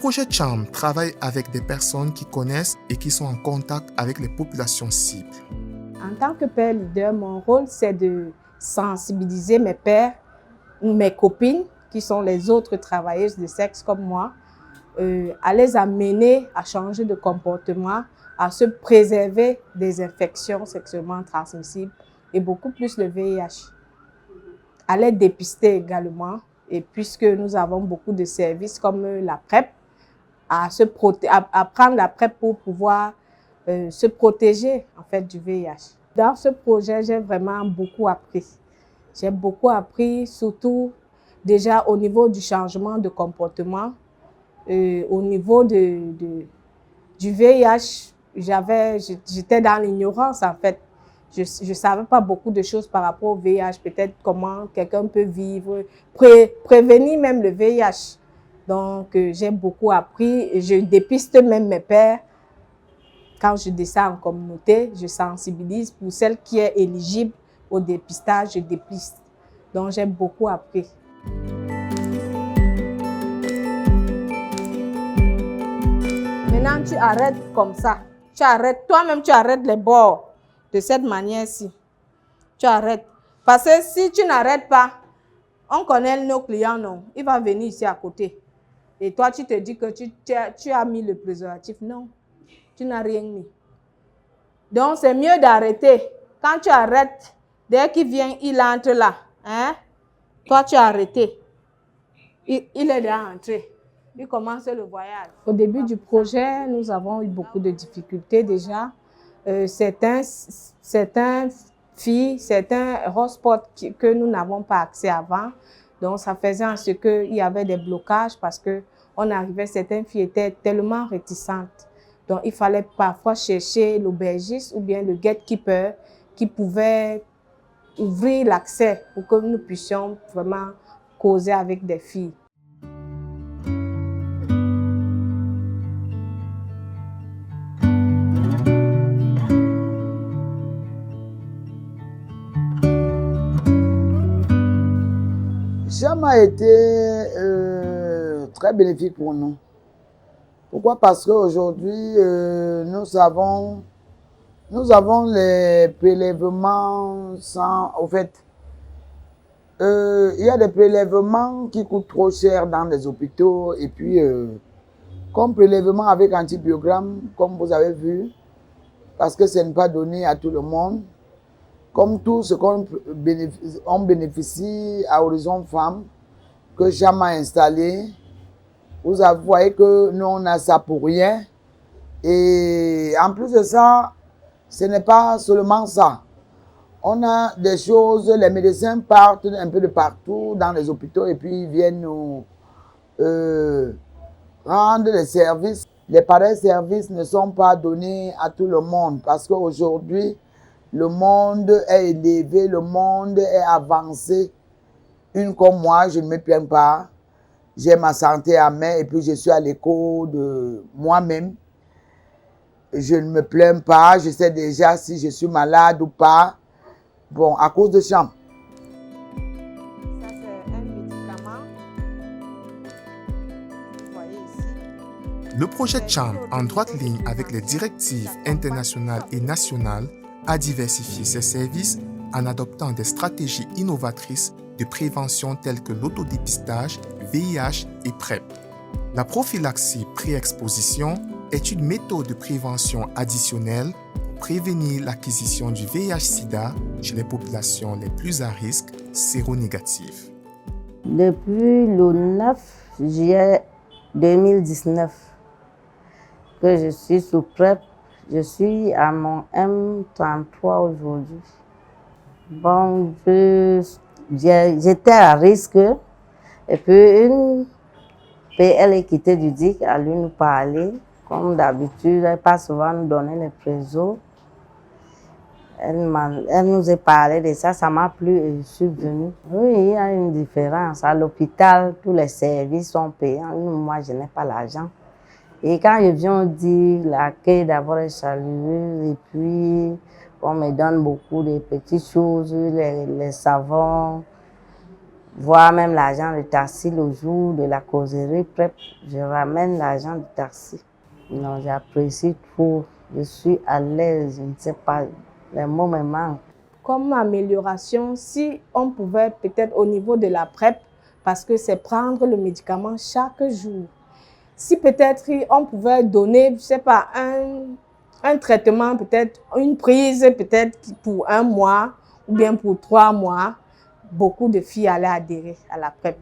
projet CHARM travaille avec des personnes qui connaissent et qui sont en contact avec les populations cibles. En tant que père leader, mon rôle, c'est de sensibiliser mes pères ou mes copines, qui sont les autres travailleuses de sexe comme moi, à les amener à changer de comportement, à se préserver des infections sexuellement transmissibles et beaucoup plus le VIH. À les dépister également, et puisque nous avons beaucoup de services comme la PrEP, à prendre la PrEP pour pouvoir se protéger en fait du VIH. Dans ce projet, j'ai vraiment beaucoup appris. J'ai beaucoup appris, surtout déjà au niveau du changement de comportement, au niveau du VIH. J'étais dans l'ignorance en fait. Je ne savais pas beaucoup de choses par rapport au VIH, peut-être comment quelqu'un peut vivre, prévenir même le VIH. Donc, j'ai beaucoup appris. Je dépiste même mes pères. Quand je descends en communauté, je sensibilise. Pour celle qui est éligible au dépistage, je dépiste. Donc, j'ai beaucoup appris. Maintenant, tu arrêtes comme ça. Tu arrêtes. Toi-même, tu arrêtes les bords de cette manière-ci. Tu arrêtes. Parce que si tu n'arrêtes pas, on connaît nos clients, non. Il va venir ici à côté. Et toi, tu te dis que tu as mis le préservatif. Non, tu n'as rien mis. Donc, c'est mieux d'arrêter. Quand tu arrêtes, dès qu'il vient, il entre là. Hein? Toi, tu as arrêté. Il est déjà entré. Il commence le voyage. Au début du projet, nous avons eu beaucoup de difficultés déjà. Certaines filles, certains hotspots que nous n'avons pas accès avant. Donc, ça faisait en ce qu'il y avait des blocages parce qu'on arrivait, certaines filles étaient tellement réticentes. Donc, il fallait parfois chercher l'aubergiste ou bien le gatekeeper qui pouvait ouvrir l'accès pour que nous puissions vraiment causer avec des filles. CHARM a été très bénéfique pour nous. Pourquoi? Parce qu'aujourd'hui, nous avons les prélèvements sans... Au fait, il y a des prélèvements qui coûtent trop cher dans les hôpitaux. Et puis, comme prélèvement avec antibiogramme, comme vous avez vu, parce que ce n'est pas donné à tout le monde. Comme tout ce qu'on bénéficie à Horizon Femmes, que CHARM a installé, vous voyez que nous, on a ça pour rien. Et en plus de ça, ce n'est pas seulement ça. On a des choses, les médecins partent un peu de partout dans les hôpitaux et puis ils viennent nous rendre les services. Les pareils services ne sont pas donnés à tout le monde parce qu'aujourd'hui, le monde est élevé, le monde est avancé. Une comme moi, je ne me plains pas. J'ai ma santé à main et puis je suis à l'écoute de moi-même. Je ne me plains pas, je sais déjà si je suis malade ou pas. Bon, à cause de CHARM. Ça, c'est un médicament. Vous voyez ici. Le projet CHARM, en droite ligne avec les directives internationales et nationales, a diversifié ses services en adoptant des stratégies innovatrices de prévention telles que l'autodépistage, VIH et PrEP. La prophylaxie pré-exposition est une méthode de prévention additionnelle pour prévenir l'acquisition du VIH-Sida chez les populations les plus à risque séronégatives. Depuis le 9 juillet 2019 que je suis sous PrEP, je suis à mon M33 aujourd'hui. Bon, j'étais à risque et puis une PL équité du DIC a lui nous parler. Comme d'habitude, elle pas souvent nous donner les présos. Elle nous a parlé de ça, ça m'a plu et je suis venue. Oui, il y a une différence. À l'hôpital, tous les services sont payants. Moi, je n'ai pas l'argent. Et quand je viens, on dit l'accueil d'abord est chaleureux et puis on me donne beaucoup de petites choses, les savons. Voir même l'argent de taxi le jour de la causerie PrEP, je ramène l'argent de taxi. Non, j'apprécie trop, je suis à l'aise, je ne sais pas, les mots me manquent. Comme amélioration, si on pouvait peut-être au niveau de la PrEP, parce que c'est prendre le médicament chaque jour, si peut-être on pouvait donner, je ne sais pas, un traitement, peut-être une prise, peut-être pour 1 mois ou bien pour 3 mois, beaucoup de filles allaient adhérer à la PrEP.